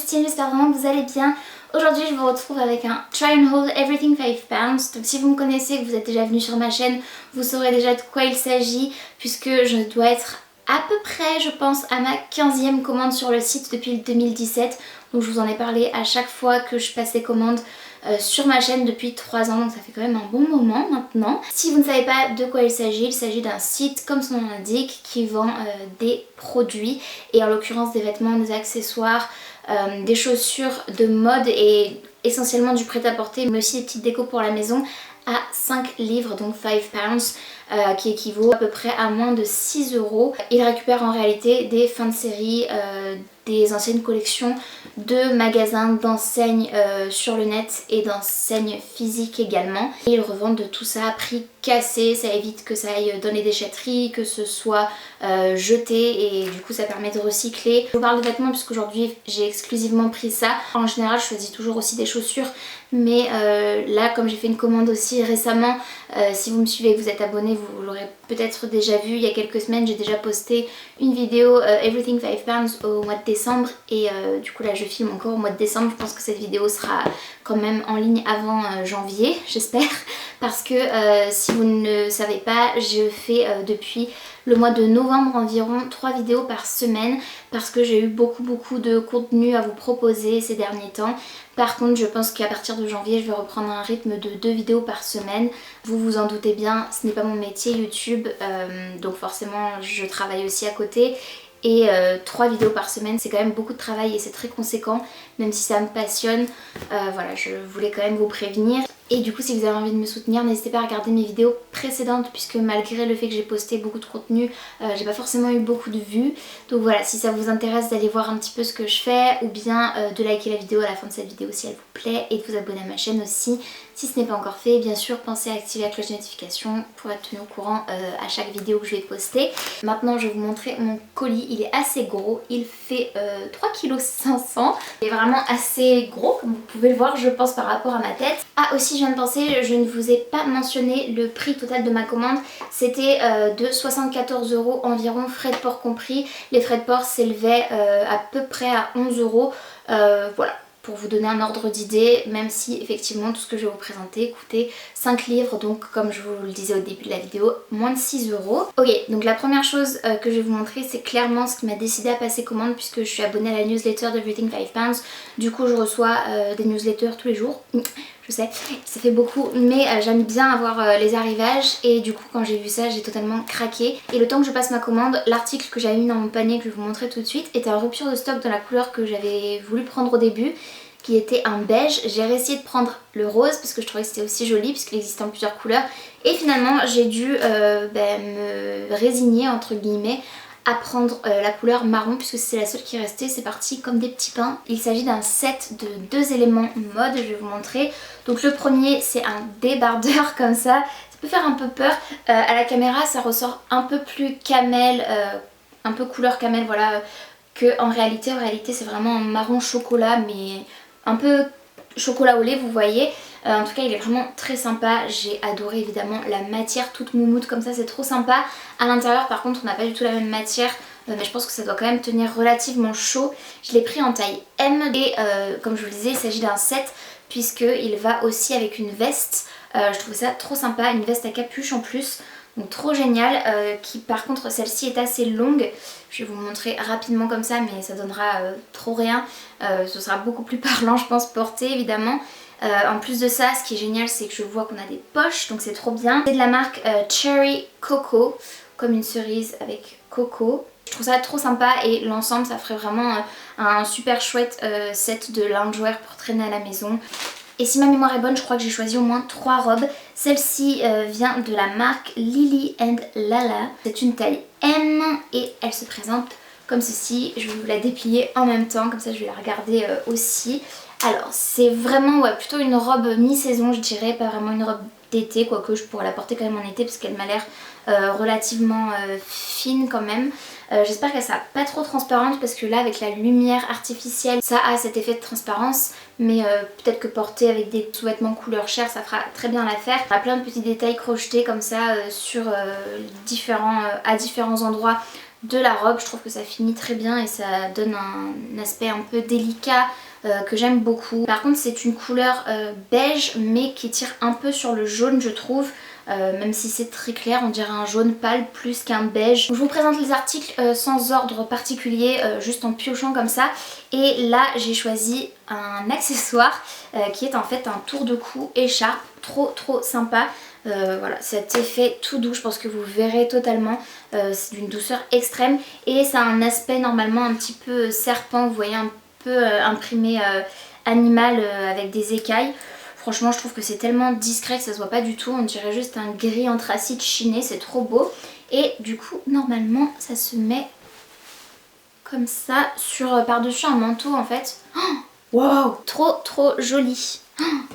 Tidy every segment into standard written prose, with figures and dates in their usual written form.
Christine, j'espère vraiment que vous allez bien. Aujourd'hui je vous retrouve avec un Try and Hold Everything 5 pounds. Donc si vous me connaissez, que vous êtes déjà venu sur ma chaîne, vous saurez déjà de quoi il s'agit, puisque je dois être à peu près, je pense, à ma 15e commande sur le site depuis le 2017. Donc je vous en ai parlé à chaque fois que je passais commande sur ma chaîne depuis 3 ans, donc ça fait quand même un bon moment maintenant. Si vous ne savez pas de quoi il s'agit d'un site, comme son nom l'indique, qui vend des produits, et en l'occurrence des vêtements, des accessoires, des chaussures de mode et essentiellement du prêt-à-porter, mais aussi des petites décos pour la maison à 5 livres, donc 5 pounds, qui équivaut à peu près à moins de 6 euros. Il récupère en réalité des fins de série, des anciennes collections de magasins, d'enseignes sur le net et d'enseignes physiques également. Et ils revendent tout ça à prix cassé, ça évite que ça aille dans les déchetteries, que ce soit jeté, et du coup ça permet de recycler. Je vous parle de vêtements puisqu'aujourd'hui j'ai exclusivement pris ça. En général je choisis toujours aussi des chaussures, mais là comme j'ai fait une commande aussi récemment, si vous me suivez et que vous êtes abonné, vous l'aurez peut-être déjà vu, il y a quelques semaines j'ai déjà posté une vidéo Everything 5 pounds au mois de décembre, et du coup là je filme encore au mois de décembre. Je pense que cette vidéo sera quand même en ligne avant janvier, j'espère, parce que si vous ne savez pas, je fais depuis le mois de novembre environ 3 vidéos par semaine, parce que j'ai eu beaucoup de contenu à vous proposer ces derniers temps. Par contre je pense qu'à partir de janvier je vais reprendre un rythme de 2 vidéos par semaine. Vous vous en doutez bien, ce n'est pas mon métier YouTube, donc forcément je travaille aussi à côté. Et 3 vidéos par semaine, c'est quand même beaucoup de travail et c'est très conséquent, même si ça me passionne. Voilà, je voulais quand même vous prévenir. Et du coup, si vous avez envie de me soutenir, n'hésitez pas à regarder mes vidéos précédentes, puisque malgré le fait que j'ai posté beaucoup de contenu, j'ai pas forcément eu beaucoup de vues. Donc voilà, si ça vous intéresse d'aller voir un petit peu ce que je fais, ou bien de liker la vidéo à la fin de cette vidéo si elle vous plaît, et de vous abonner à ma chaîne aussi si ce n'est pas encore fait. Bien sûr, pensez à activer la cloche de notification pour être tenu au courant à chaque vidéo que je vais poster. Maintenant, je vais vous montrer mon colis. Il est assez gros, il fait 3,5 kg. Il est vraiment assez gros, comme vous pouvez le voir, je pense, par rapport à ma tête. Ah, aussi, je viens de penser, je ne vous ai pas mentionné le prix total de ma commande. C'était de 74 euros environ, frais de port compris. Les frais de port s'élevaient à peu près à 11 euros. Voilà, pour vous donner un ordre d'idée, même si effectivement tout ce que je vais vous présenter coûtait 5 livres, donc comme je vous le disais au début de la vidéo, moins de 6 euros. Ok, donc la première chose que je vais vous montrer, c'est clairement ce qui m'a décidé à passer commande, puisque je suis abonnée à la newsletter d'Everything 5 pounds. Du coup je reçois des newsletters tous les jours. Je sais, ça fait beaucoup, mais j'aime bien avoir les arrivages, et du coup quand j'ai vu ça j'ai totalement craqué. Et le temps que je passe ma commande, l'article que j'avais mis dans mon panier, que je vais vous montrer tout de suite, était en rupture de stock dans la couleur que j'avais voulu prendre au début, qui était un beige. J'ai réessayé de prendre le rose parce que je trouvais que c'était aussi joli, puisqu'il existait en plusieurs couleurs, et finalement j'ai dû me résigner entre guillemets à prendre la couleur marron, puisque c'est la seule qui restait. C'est parti comme des petits pains. Il s'agit d'un set de 2 éléments mode, je vais vous montrer. Donc le premier, c'est un débardeur comme ça peut faire un peu peur. À la caméra ça ressort un peu plus camel, un peu couleur camel, voilà, que en réalité c'est vraiment un marron chocolat, mais un peu chocolat au lait, vous voyez. En tout cas il est vraiment très sympa, j'ai adoré évidemment la matière toute moumoute comme ça, c'est trop sympa. À l'intérieur par contre on n'a pas du tout la même matière, mais je pense que ça doit quand même tenir relativement chaud. Je l'ai pris en taille M, et comme je vous le disais il s'agit d'un set, puisqu'il va aussi avec une veste. Je trouve ça trop sympa, une veste à capuche en plus, donc trop génial, qui par contre celle-ci est assez longue. Je vais vous montrer rapidement comme ça, mais ça donnera trop rien. Ce sera beaucoup plus parlant je pense porté évidemment. En plus de ça, ce qui est génial, c'est que je vois qu'on a des poches, donc c'est trop bien. C'est de la marque Cherry Coco, comme une cerise avec coco. Je trouve ça trop sympa, et l'ensemble ça ferait vraiment un super chouette set de loungewear pour traîner à la maison. Et si ma mémoire est bonne, je crois que j'ai choisi au moins 3 robes. Celle-ci vient de la marque Lily and Lala. C'est une taille M et elle se présente comme ceci. Je vais vous la déplier en même temps, comme ça je vais la regarder aussi. Alors c'est vraiment plutôt une robe mi-saison je dirais, pas vraiment une robe d'été, quoique je pourrais la porter quand même en été parce qu'elle m'a l'air relativement fine quand même. J'espère qu'elle sera pas trop transparente, parce que là avec la lumière artificielle ça a cet effet de transparence, mais peut-être que porter avec des sous-vêtements couleur chair ça fera très bien l'affaire. On a plein de petits détails crochetés comme ça sur à différents endroits de la robe. Je trouve que ça finit très bien et ça donne un aspect un peu délicat que j'aime beaucoup. Par contre c'est une couleur beige mais qui tire un peu sur le jaune je trouve. Même si c'est très clair, on dirait un jaune pâle plus qu'un beige. Je vous présente les articles sans ordre particulier, juste en piochant comme ça. Et là j'ai choisi un accessoire qui est en fait un tour de cou écharpe, trop sympa. Voilà, cet effet tout doux, je pense que vous verrez totalement, c'est d'une douceur extrême et ça a un aspect normalement un petit peu serpent, vous voyez, un peu imprimé animal avec des écailles. Franchement je trouve que c'est tellement discret que ça se voit pas du tout, on dirait juste un gris anthracite chiné, c'est trop beau. Et du coup normalement ça se met comme ça sur par-dessus un manteau en fait. Wow, trop joli.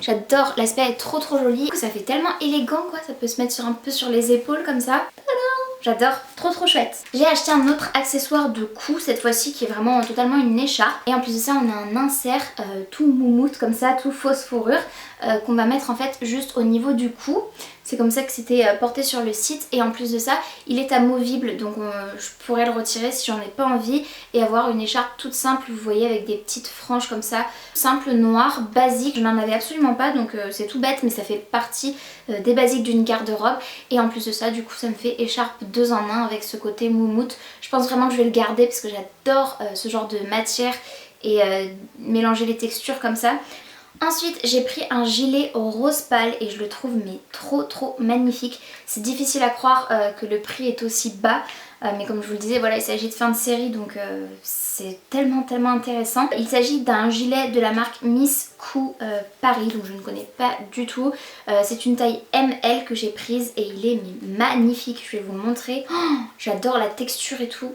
J'adore, l'aspect est trop joli. Ça fait tellement élégant quoi, ça peut se mettre un peu sur les épaules comme ça. J'adore, trop chouette. J'ai acheté un autre accessoire de cou cette fois-ci qui est vraiment totalement une écharpe. Et en plus de ça on a un insert tout moumoute comme ça, tout fausse fourrure qu'on va mettre en fait juste au niveau du cou. C'est comme ça que c'était porté sur le site et en plus de ça il est amovible donc je pourrais le retirer si j'en ai pas envie et avoir une écharpe toute simple, vous voyez, avec des petites franges comme ça, simple, noire, basique. Je n'en avais absolument pas donc c'est tout bête mais ça fait partie des basiques d'une garde-robe et en plus de ça du coup ça me fait écharpe 2 en 1 avec ce côté moumoute. Je pense vraiment que je vais le garder parce que j'adore ce genre de matière et mélanger les textures comme ça. Ensuite j'ai pris un gilet rose pâle et je le trouve mais trop magnifique. C'est difficile à croire que le prix est aussi bas mais comme je vous le disais voilà il s'agit de fin de série donc c'est tellement intéressant. Il s'agit d'un gilet de la marque Miss Cou Paris donc je ne connais pas du tout. C'est une taille ML que j'ai prise et il est magnifique, je vais vous le montrer. Oh, j'adore la texture et tout,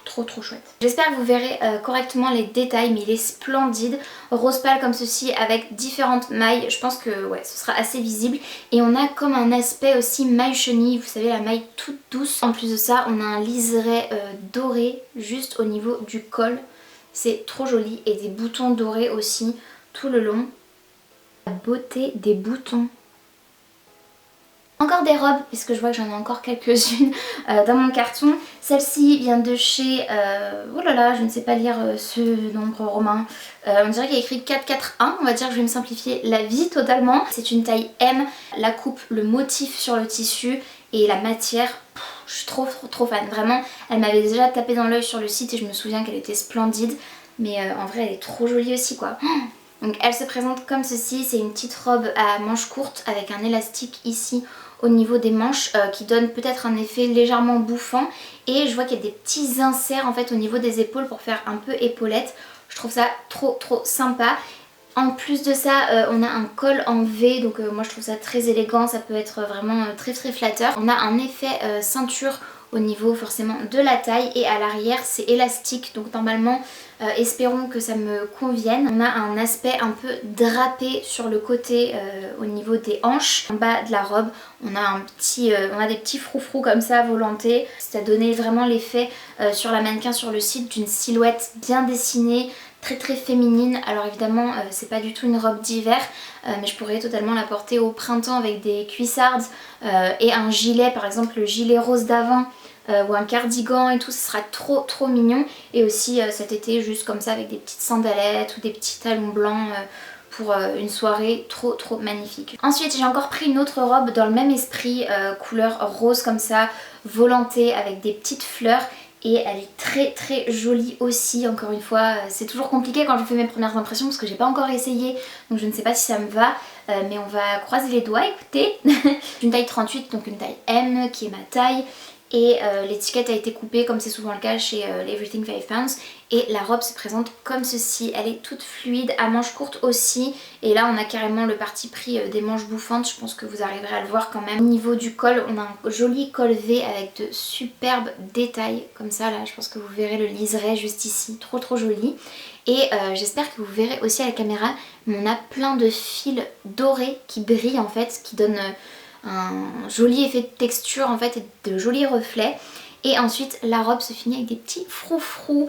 trop chouette. J'espère que vous verrez correctement les détails mais il est splendide. Rose pâle comme ceci avec différentes mailles, je pense que ouais ce sera assez visible et on a comme un aspect aussi maille chenille, vous savez la maille toute douce. En plus de ça on a un liseré doré juste au niveau du col, c'est trop joli et des boutons dorés aussi tout le long. La beauté des boutons. Encore des robes, puisque je vois que j'en ai encore quelques-unes dans mon carton. Celle-ci vient de chez... oh là là, je ne sais pas lire ce nombre romain. On dirait qu'il y a écrit 441, on va dire que je vais me simplifier la vie totalement. C'est une taille M, la coupe, le motif sur le tissu et la matière, je suis trop fan. Vraiment, elle m'avait déjà tapé dans l'œil sur le site et je me souviens qu'elle était splendide. Mais en vrai, elle est trop jolie aussi quoi. Donc elle se présente comme ceci, c'est une petite robe à manches courtes avec un élastique ici au niveau des manches qui donne peut-être un effet légèrement bouffant et je vois qu'il y a des petits inserts en fait au niveau des épaules pour faire un peu épaulette. Je trouve ça trop sympa. En plus de ça on a un col en V donc moi je trouve ça très élégant, ça peut être vraiment très flatteur. On a un effet ceinture au niveau forcément de la taille et à l'arrière c'est élastique donc normalement espérons que ça me convienne. On a un aspect un peu drapé sur le côté au niveau des hanches. En bas de la robe on a des petits froufrous comme ça volantés. Ça donnait vraiment l'effet sur la mannequin sur le site d'une silhouette bien dessinée, très féminine. Alors évidemment c'est pas du tout une robe d'hiver mais je pourrais totalement la porter au printemps avec des cuissardes et un gilet, par exemple le gilet rose d'avant ou un cardigan et tout, ce sera trop mignon. Et aussi cet été juste comme ça avec des petites sandalettes ou des petits talons blancs pour une soirée trop magnifique. Ensuite j'ai encore pris une autre robe dans le même esprit, couleur rose comme ça, volantée avec des petites fleurs. Et elle est très jolie aussi, encore une fois c'est toujours compliqué quand je fais mes premières impressions parce que j'ai pas encore essayé donc je ne sais pas si ça me va mais on va croiser les doigts, écoutez. Une taille 38 donc une taille M qui est ma taille et l'étiquette a été coupée comme c'est souvent le cas chez Everything 5 Pounds et la robe se présente comme ceci. Elle est toute fluide, à manches courtes aussi et là on a carrément le parti pris des manches bouffantes, je pense que vous arriverez à le voir quand même. Au niveau du col on a un joli col V avec de superbes détails comme ça là, je pense que vous verrez le liseré juste ici, trop joli. Et j'espère que vous verrez aussi à la caméra mais on a plein de fils dorés qui brillent en fait, qui donnent un joli effet de texture en fait et de jolis reflets. Et ensuite la robe se finit avec des petits froufrous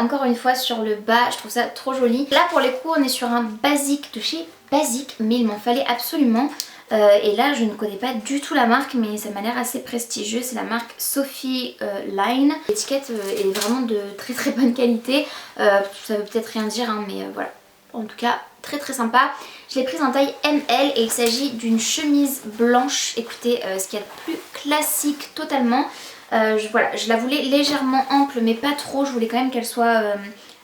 encore une fois sur le bas, je trouve ça trop joli. Là pour les coups on est sur un basique de chez Basique mais il m'en fallait absolument Et là je ne connais pas du tout la marque, mais ça m'a l'air assez prestigieux. C'est la marque Sophie Line. L'étiquette est vraiment de très très bonne qualité. Ça veut peut-être rien dire hein, mais voilà. En tout cas très très sympa. Je l'ai prise en taille ML et il s'agit d'une chemise blanche. Écoutez, ce qu'il y a de plus classique totalement. Voilà, je la voulais légèrement ample mais pas trop. Je voulais quand même qu'elle soit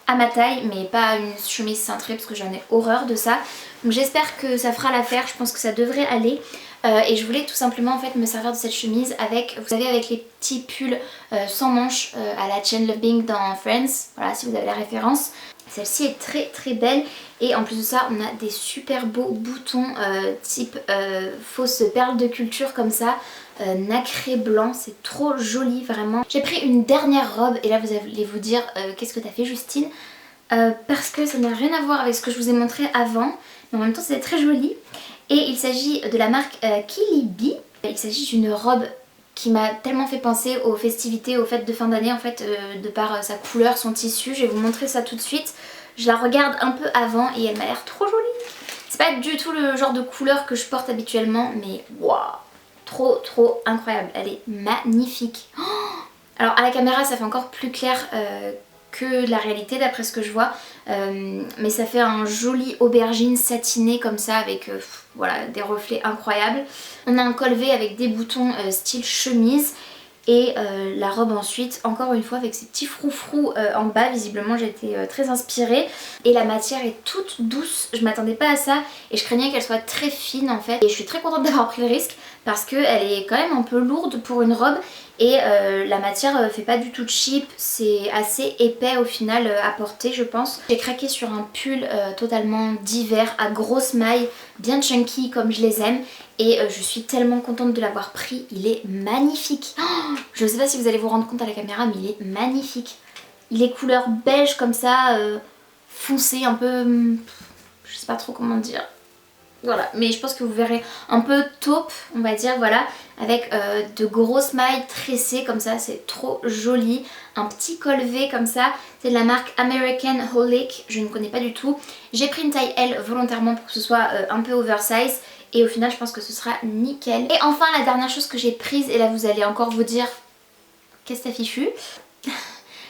à ma taille, mais pas une chemise cintrée parce que j'en ai horreur de ça. Donc j'espère que ça fera l'affaire, je pense que ça devrait aller. Et je voulais tout simplement en fait me servir de cette chemise avec, vous savez, avec les petits pulls sans manches à la Chandler Bing dans Friends. Voilà, si vous avez la référence. Celle-ci est très très belle et en plus de ça on a des super beaux boutons type fausse perle de culture comme ça, nacré blanc, c'est trop joli vraiment. J'ai pris une dernière robe et là vous allez vous dire qu'est-ce que t'as fait Justine, parce que ça n'a rien à voir avec ce que je vous ai montré avant mais en même temps c'est très joli et il s'agit de la marque Kili Bee. Il s'agit d'une robe qui m'a tellement fait penser aux festivités, aux fêtes de fin d'année en fait, de par sa couleur, son tissu. Je vais vous montrer ça tout de suite. Je la regarde un peu avant et elle m'a l'air trop jolie. C'est pas du tout le genre de couleur que je porte habituellement, mais waouh, trop trop incroyable. Elle est magnifique. Oh, alors à la caméra ça fait encore plus clair que la réalité d'après ce que je vois, mais ça fait un joli aubergine satiné comme ça avec voilà, des reflets incroyables. On a un col V avec des boutons style chemise et la robe ensuite encore une fois avec ces petits froufrous en bas. Visiblement j'ai été très inspirée et la matière est toute douce, je m'attendais pas à ça et je craignais qu'elle soit très fine en fait, et je suis très contente d'avoir pris le risque parce qu'elle est quand même un peu lourde pour une robe et la matière fait pas du tout cheap, c'est assez épais au final à porter je pense. J'ai craqué sur un pull totalement d'hiver à grosses mailles, bien chunky comme je les aime et je suis tellement contente de l'avoir pris, il est magnifique. Oh, je sais pas si vous allez vous rendre compte à la caméra mais il est magnifique. Il est couleur beige comme ça, foncé un peu, je sais pas trop comment dire. Voilà, mais je pense que vous verrez un peu taupe, on va dire, voilà, avec de grosses mailles tressées comme ça, c'est trop joli. Un petit col V comme ça, c'est de la marque American Holic, je ne connais pas du tout. J'ai pris une taille L volontairement pour que ce soit un peu oversize et au final je pense que ce sera nickel. Et enfin la dernière chose que j'ai prise, et là vous allez encore vous dire qu'est-ce que t'as fichu.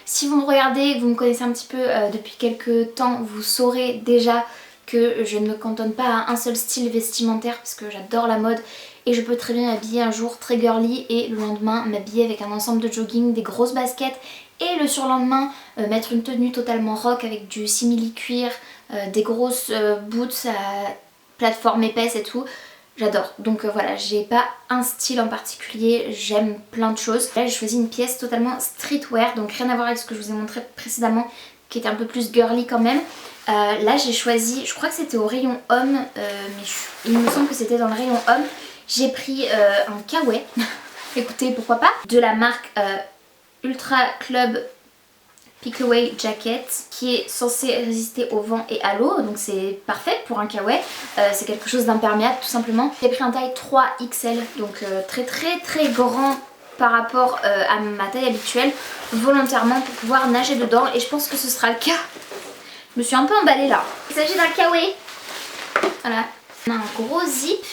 Si vous me regardez, vous me connaissez un petit peu depuis quelques temps, vous saurez déjà que je ne me cantonne pas à un seul style vestimentaire parce que j'adore la mode et je peux très bien m'habiller un jour très girly et le lendemain m'habiller avec un ensemble de jogging, des grosses baskets et le surlendemain mettre une tenue totalement rock avec du simili cuir, des grosses boots à plateforme épaisse et tout. J'adore, donc voilà, j'ai pas un style en particulier, j'aime plein de choses. Là j'ai choisi une pièce totalement streetwear, donc rien à voir avec ce que je vous ai montré précédemment qui était un peu plus girly quand même. Là j'ai choisi, je crois que c'était au rayon homme, mais il me semble que c'était dans le rayon homme. J'ai pris un kawaii, écoutez pourquoi pas, de la marque Ultra Club Pickaway Jacket qui est censé résister au vent et à l'eau, donc c'est parfait pour un kawaii. C'est quelque chose d'imperméable tout simplement. J'ai pris un taille 3XL, donc très très très grand par rapport à ma taille habituelle, volontairement pour pouvoir nager dedans et je pense que ce sera le cas. Je me suis un peu emballée là. Il s'agit d'un kawaii. Voilà. On a un gros zip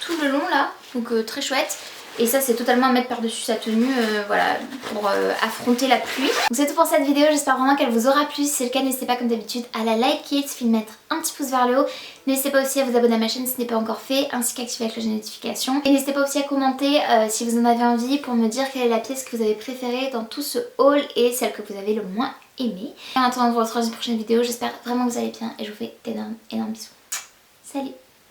tout le long là, donc très chouette. Et ça c'est totalement à mettre par-dessus sa tenue, voilà, pour affronter la pluie. Donc c'est tout pour cette vidéo, j'espère vraiment qu'elle vous aura plu. Si c'est le cas, n'hésitez pas comme d'habitude à la liker, il suffit de mettre un petit pouce vers le haut. N'hésitez pas aussi à vous abonner à ma chaîne si ce n'est pas encore fait, ainsi qu'à activer la cloche de notification. Et n'hésitez pas aussi à commenter si vous en avez envie pour me dire quelle est la pièce que vous avez préférée dans tout ce haul et celle que vous avez le moins aimée. Et en attendant de vous retrouver dans une prochaine vidéo, j'espère vraiment que vous allez bien et je vous fais d'énormes bisous. Salut!